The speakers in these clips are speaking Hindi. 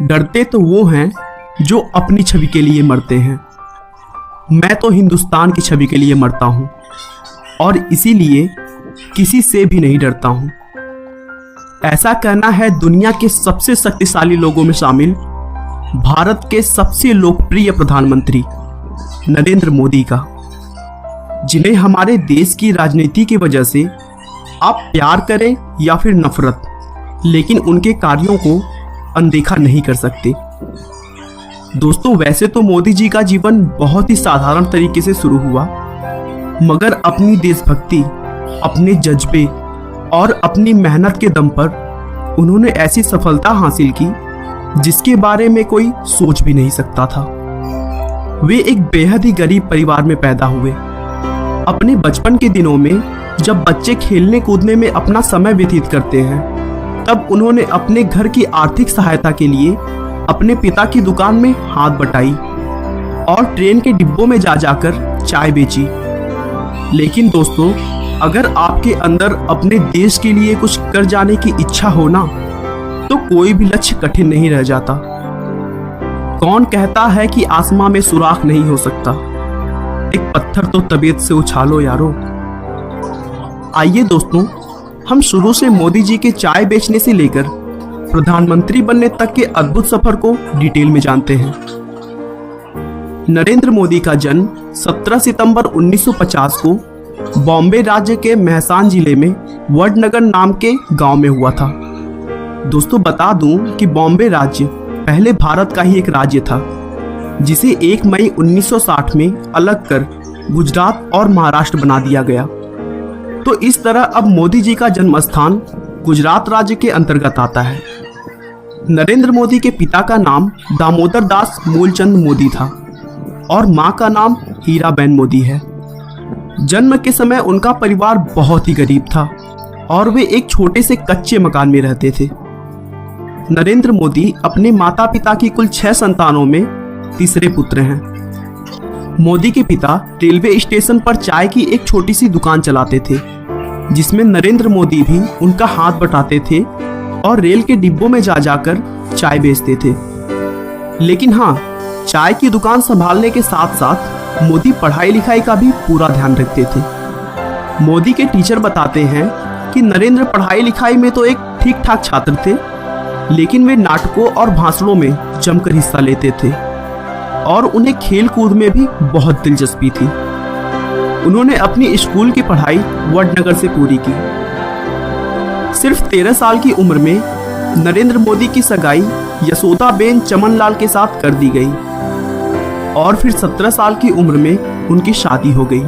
डरते तो वो हैं जो अपनी छवि के लिए मरते हैं। मैं तो हिंदुस्तान की छवि के लिए मरता हूं और इसीलिए किसी से भी नहीं डरता हूं। ऐसा कहना है दुनिया के सबसे शक्तिशाली लोगों में शामिल भारत के सबसे लोकप्रिय प्रधानमंत्री नरेंद्र मोदी का, जिन्हें हमारे देश की राजनीति की वजह से आप प्यार करें या फिर नफरत, लेकिन उनके कार्यों को अनदेखा नहीं कर सकते। दोस्तों, वैसे तो मोदी जी का जीवन बहुत ही साधारण तरीके से शुरू हुआ, मगर अपनी देशभक्ति, अपने जज्बे और अपनी मेहनत के दम पर उन्होंने ऐसी सफलता हासिल की जिसके बारे में कोई सोच भी नहीं सकता था। वे एक बेहद ही गरीब परिवार में पैदा हुए। अपने बचपन के दिनों में जब बच्चे खेलने कूदने में अपना समय व्यतीत करते हैं, तब उन्होंने अपने घर की आर्थिक सहायता के लिए अपने पिता की दुकान में हाथ बटाई और ट्रेन के डिब्बों में जा जाकर चाय बेची। लेकिन दोस्तों, अगर आपके अंदर अपने देश के लिए कुछ कर जाने की इच्छा हो ना, तो कोई भी लक्ष्य कठिन नहीं रह जाता। कौन कहता है कि आसमां में सुराख नहीं हो सकता? एक पत्थर तो तबीयत से उछालो यारो। आइए दोस्तों, हम शुरू से मोदी जी के चाय बेचने से लेकर प्रधानमंत्री बनने तक के अद्भुत सफर को डिटेल में जानते हैं। नरेंद्र मोदी का जन्म 17 सितंबर 1950 को बॉम्बे राज्य के मेहसान जिले में वडनगर नाम के गांव में हुआ था। दोस्तों, बता दूं कि बॉम्बे राज्य पहले भारत का ही एक राज्य था, जिसे 1 मई 1960 में अलग कर गुजरात और महाराष्ट्र बना दिया गया। तो इस तरह अब मोदी जी का जन्म स्थान गुजरात राज्य के अंतर्गत आता है। नरेंद्र मोदी के पिता का नाम दामोदर दास मूलचंद मोदी था और मां का नाम हीराबेन मोदी है। जन्म के समय उनका परिवार बहुत ही गरीब था और वे एक छोटे से कच्चे मकान में रहते थे। नरेंद्र मोदी अपने माता पिता की कुल 6 संतानों में तीसरे पुत्र हैं। मोदी के पिता रेलवे स्टेशन पर चाय की एक छोटी सी दुकान चलाते थे, जिसमें नरेंद्र मोदी भी उनका हाथ बटाते थे और रेल के डिब्बों में जा जाकर चाय बेचते थे। लेकिन हाँ, चाय की दुकान संभालने के साथ साथ मोदी पढ़ाई लिखाई का भी पूरा ध्यान रखते थे। मोदी के टीचर बताते हैं कि नरेंद्र पढ़ाई लिखाई में तो एक ठीक ठाक छात्र थे, लेकिन वे नाटकों और भाषणों में जमकर हिस्सा लेते थे और उन्हें खेल कूद में भी बहुत दिलचस्पी थी। उन्होंने अपनी स्कूल की पढ़ाई वडनगर से पूरी की। सिर्फ 13 साल की उम्र में नरेंद्र मोदी की सगाई यशोदाबेन चमनलाल के साथ कर दी गई और फिर 17 साल की उम्र में उनकी शादी हो गई।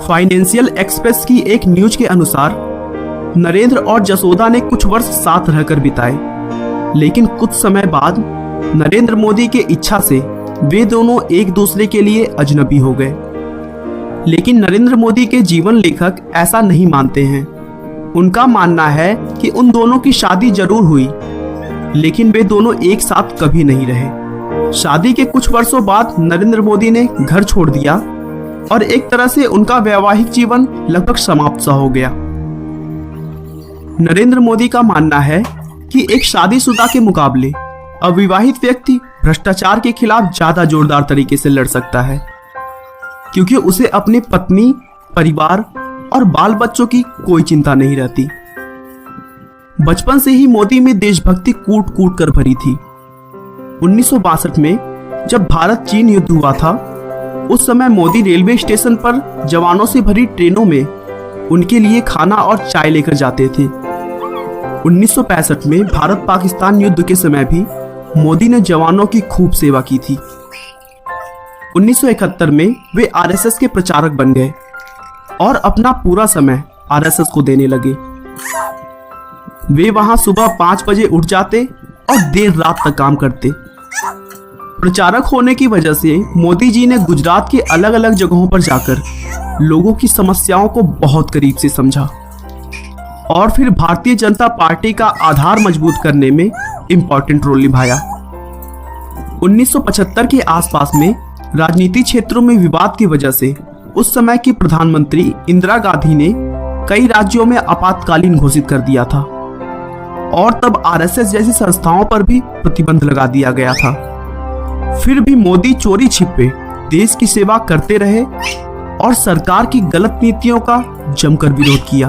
फाइनेंशियल एक्सप्रेस की एक न्यूज के अनुसार नरेंद्र और जसोदा ने कुछ वर्ष साथ रहकर बिताए, लेकिन कुछ समय बाद नरेंद्र मोदी के इच्छा से वे दोनों एक दूसरे के लिए अजनबी हो गए। लेकिन नरेंद्र मोदी के जीवन लेखक ऐसा नहीं मानते हैं। उनका मानना है कि उन दोनों की शादी जरूर हुई, लेकिन वे दोनों एक साथ कभी नहीं रहे। शादी के कुछ वर्षों बाद नरेंद्र मोदी ने घर छोड़ दिया और एक तरह से उनका वैवाहिक जीवन लगभग समाप्त सा हो गया। नरेंद्र मोदी का मानना है कि एक शादीशुदा के मुकाबले अविवाहित व्यक्ति भ्रष्टाचार के खिलाफ ज्यादा जोरदार तरीके से लड़ सकता है, क्योंकि उसे अपनी पत्नी, परिवार और बाल बच्चों की कोई चिंता नहीं रहती। बचपन से ही मोदी में देशभक्ति कूट कूट कर भरी थी। 1962 में जब भारत चीन युद्ध हुआ था, उस समय मोदी रेलवे स्टेशन पर जवानों से भरी ट्रेनों में उनके लिए खाना और चाय लेकर जाते थे। 1965 में भारत पाकिस्तान युद्ध के समय भी मोदी ने जवानों की खूब सेवा की थी। 1971 में वे आरएसएस के प्रचारक बन गए और अपना पूरा समय आरएसएस को देने लगे। वे वहां सुबह 5 बजे उठ जाते और देर रात तक काम करते। प्रचारक होने की वजह से मोदी जी ने गुजरात के अलग अलग जगहों पर जाकर लोगों की समस्याओं को बहुत करीब से समझा और फिर भारतीय जनता पार्टी का आधार मजबूत करने में इम्पोर्टेंट रोल निभाया। 1975 के आसपास में राजनीति क्षेत्रों में विवाद की वजह से उस समय की प्रधानमंत्री इंदिरा गांधी ने कई राज्यों में आपातकालीन घोषित कर दिया था और तब आरएसएस जैसी संस्थाओं पर भी प्रतिबंध लगा दिया गया था। फिर भी मोदी चोरी छिपे देश की सेवा करते रहे और सरकार की गलत नीतियों का जमकर विरोध किया।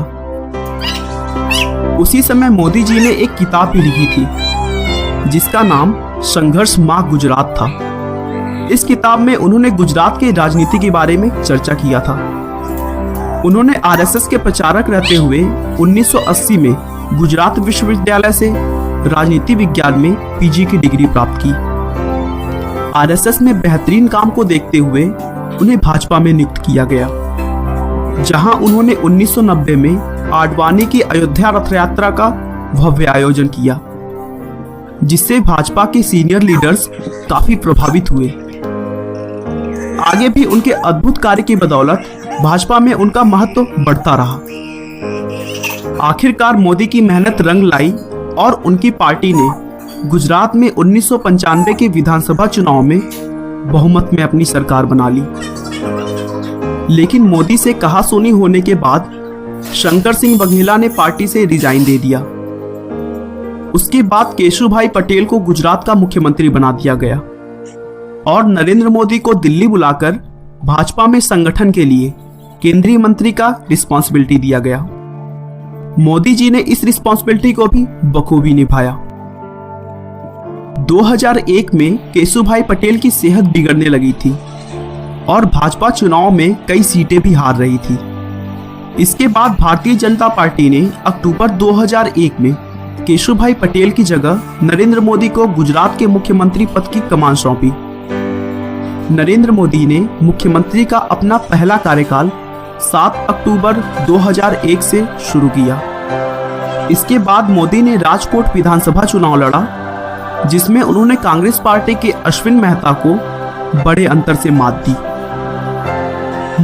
उसी समय मोदी जी ने एक किताब भी लिखी थी जिसका नाम संघर्ष माँ गुजरात था। इस किताब में उन्होंने गुजरात की राजनीति के बारे में चर्चा किया था। उन्होंने आरएसएस के प्रचारक रहते हुए 1980 में गुजरात विश्वविद्यालय से राजनीति विज्ञान में पीजी की डिग्री प्राप्त की। आरएसएस में बेहतरीन काम को देखते हुए उन्हें भाजपा में नियुक्त किया गया, जहां उन्होंने 1990 में आडवाणी की अयोध्या रथ यात्रा का भव्य आयोजन किया, जिससे भाजपा के सीनियर लीडर्स काफी प्रभावित हुए। आगे भी उनके अद्भुत कार्य की बदौलत भाजपा में उनका महत्व बढ़ता रहा। आखिरकार मोदी की मेहनत रंग लाई और उनकी पार्टी ने गुजरात में 1995 के विधानसभा चुनाव में बहुमत में अपनी सरकार बना ली। लेकिन मोदी से कहासुनी होने के बाद शंकर सिंह बघेला ने पार्टी से रिजाइन दे दिया। उसके बाद केशुभाई पटेल को गुजरात का मुख्यमंत्री बना दिया गया और नरेंद्र मोदी को दिल्ली बुलाकर भाजपा में संगठन के लिए केंद्रीय मंत्री का रिस्पॉन्सिबिलिटी दिया गया। मोदी जी ने इस रिस्पॉन्सिबिलिटी को भी बखूबी निभाया। 2001 में केशुभाई पटेल की सेहत बिगड़ने लगी थी और भाजपा चुनाव में कई सीटें भी हार रही थी। इसके बाद भारतीय जनता पार्टी ने अक्टूबर 2001 में केशुभाई पटेल की जगह नरेंद्र मोदी को गुजरात के मुख्यमंत्री पद की कमान सौंपी। नरेंद्र मोदी ने मुख्यमंत्री का अपना पहला कार्यकाल 7 अक्टूबर 2001 से शुरू किया। इसके बाद मोदी ने राजकोट विधानसभा चुनाव लड़ा, जिसमें उन्होंने कांग्रेस पार्टी के अश्विन मेहता को बड़े अंतर से मात दी।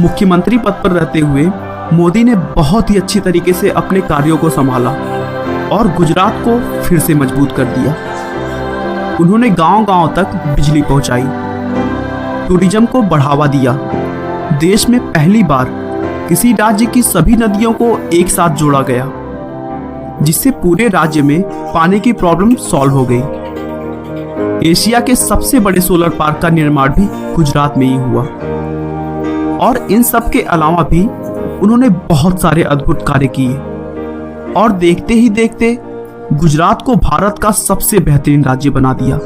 मुख्यमंत्री पद पर रहते हुए मोदी ने बहुत ही अच्छी तरीके से अपने कार्यों को संभाला और गुजरात को फिर से मजबूत कर दिया। उन्होंने गांव-गांव तक बिजली पहुंचाई, टूरिज्म को बढ़ावा दिया। देश में पहली बार किसी राज्य की सभी नदियों को एक साथ जोड़ा गया, जिससे पूरे राज्य में पानी की प्रॉब्लम सॉल्व हो गई। एशिया के सबसे बड़े सोलर पार्क का निर्माण भी गुजरात में ही हुआ। और इन सब के अलावा भी उन्होंने बहुत सारे अद्भुत कार्य किए और देखते ही देखते गुजरात को भारत का सबसे बेहतरीन राज्य बना दिया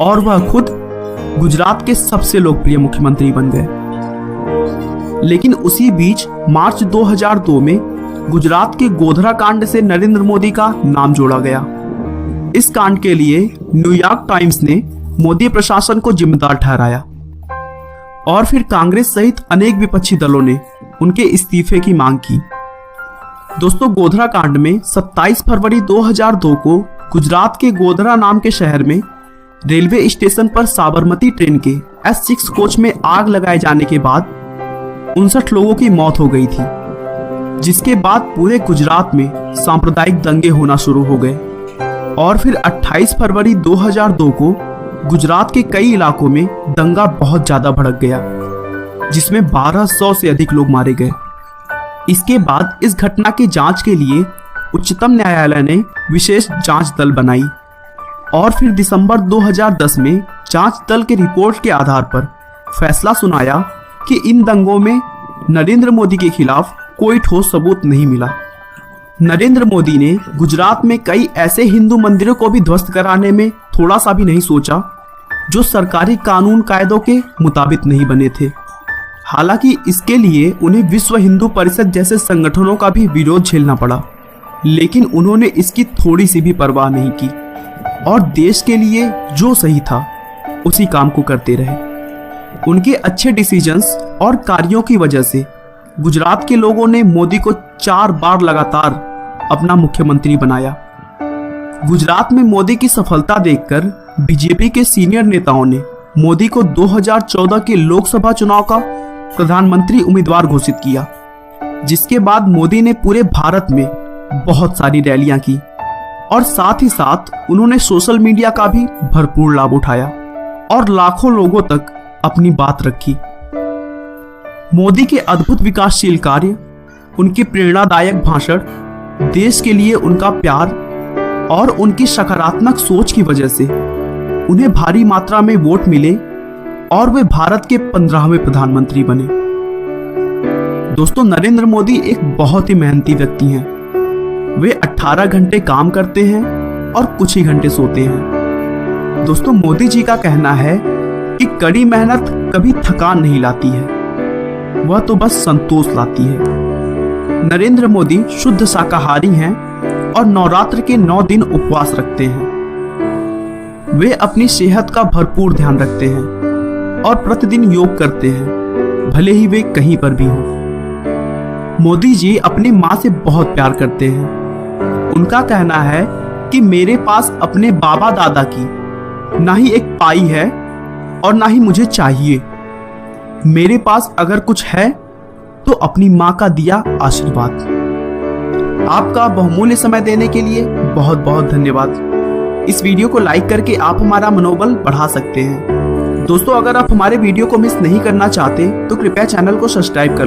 और वह खुद गुजरात के सबसे लोकप्रिय मुख्यमंत्री बन गए। लेकिन उसी बीच मार्च 2002 में गुजरात के गोधरा कांड से नरेंद्र मोदी का नाम जोड़ा गया। इस कांड के लिए न्यूयॉर्क टाइम्स ने मोदी प्रशासन को जिम्मेदार ठहराया और फिर कांग्रेस सहित अनेक विपक्षी दलों ने उनके इस्तीफे की मांग की। दोस्तों, गोधरा कांड में 27 फरवरी 2002 को गुजरात के गोधरा नाम के शहर में रेलवे स्टेशन पर साबरमती ट्रेन के S6 कोच में आग लगाए जाने के बाद 59 लोगों की मौत हो गई थी, जिसके बाद पूरे गुजरात में सांप्रदायिक दंगे होना शुरू हो गए और फिर 28 फरवरी 2002 को गुजरात के कई इलाकों में दंगा बहुत ज्यादा भड़क गया, जिसमें 1200 से अधिक लोग मारे गए। इसके बाद इस घटना की जांच के लिए उच्चतम न्यायालय ने विशेष जांच दल बनाई और फिर दिसंबर 2010 में जांच दल के रिपोर्ट के आधार पर फैसला सुनाया कि इन दंगों में नरेंद्र मोदी के खिलाफ कोई ठोस सबूत नहीं मिला। नरेंद्र मोदी ने गुजरात में कई ऐसे हिंदू मंदिरों को भी ध्वस्त कराने में थोड़ा सा भी नहीं सोचा जो सरकारी कानून कायदों के मुताबिक नहीं बने थे। हालांकि इसके लिए उन्हें विश्व हिंदू परिषद जैसे संगठनों का भी विरोध झेलना पड़ा, लेकिन उन्होंने इसकी थोड़ी सी भी परवाह नहीं की और देश के लिए जो सही था उसी काम को करते रहे। उनके अच्छे डिसीजंस और कार्यों की वजह से गुजरात के लोगों ने मोदी को 4 बार लगातार अपना मुख्यमंत्री बनाया। गुजरात में मोदी की सफलता देखकर बीजेपी के सीनियर नेताओं ने मोदी को 2014 के लोकसभा चुनाव का प्रधानमंत्री उम्मीदवार घोषित किया, जिसके बाद मोदी ने पूरे भारत में बहुत सारी रैलियां की और साथ ही साथ उन्होंने सोशल मीडिया का भी भरपूर लाभ उठाया और लाखों लोगों तक अपनी बात रखी। मोदी के अद्भुत विकासशील कार्य, उनके प्रेरणादायक भाषण, देश के लिए उनका प्यार और उनकी सकारात्मक सोच की वजह से उन्हें भारी मात्रा में वोट मिले और वे भारत के 15वें प्रधानमंत्री बने। दोस्तों, नरेंद्र मोदी एक बहुत ही मेहनती व्यक्ति हैं। वे 18 घंटे काम करते हैं और कुछ ही घंटे सोते हैं। दोस्तों, मोदी जी का कहना है कि कड़ी मेहनत कभी थकान नहीं लाती है, वह तो बस संतोष लाती है। नरेंद्र मोदी शुद्ध शाकाहारी हैं और नवरात्र के 9 दिन उपवास रखते हैं। वे अपनी सेहत का भरपूर ध्यान रखते हैं और प्रतिदिन योग करते हैं, भले ही वे कहीं पर भी हों। मोदी जी अपनी माँ से बहुत प्यार करते हैं। उनका कहना है कि मेरे पास अपने बाबा दादा की ना ही एक पाई है और ना ही मुझे चाहिए। मेरे पास अगर कुछ है तो अपनी माँ का दिया आशीर्वाद। आपका बहुमूल्य समय देने के लिए बहुत बहुत धन्यवाद। इस वीडियो को लाइक करके आप हमारा मनोबल बढ़ा सकते हैं। दोस्तों, अगर आप हमारे वीडियो को मिस नहीं करना चाहते तो कृपया चैनल को सब्सक्राइब कर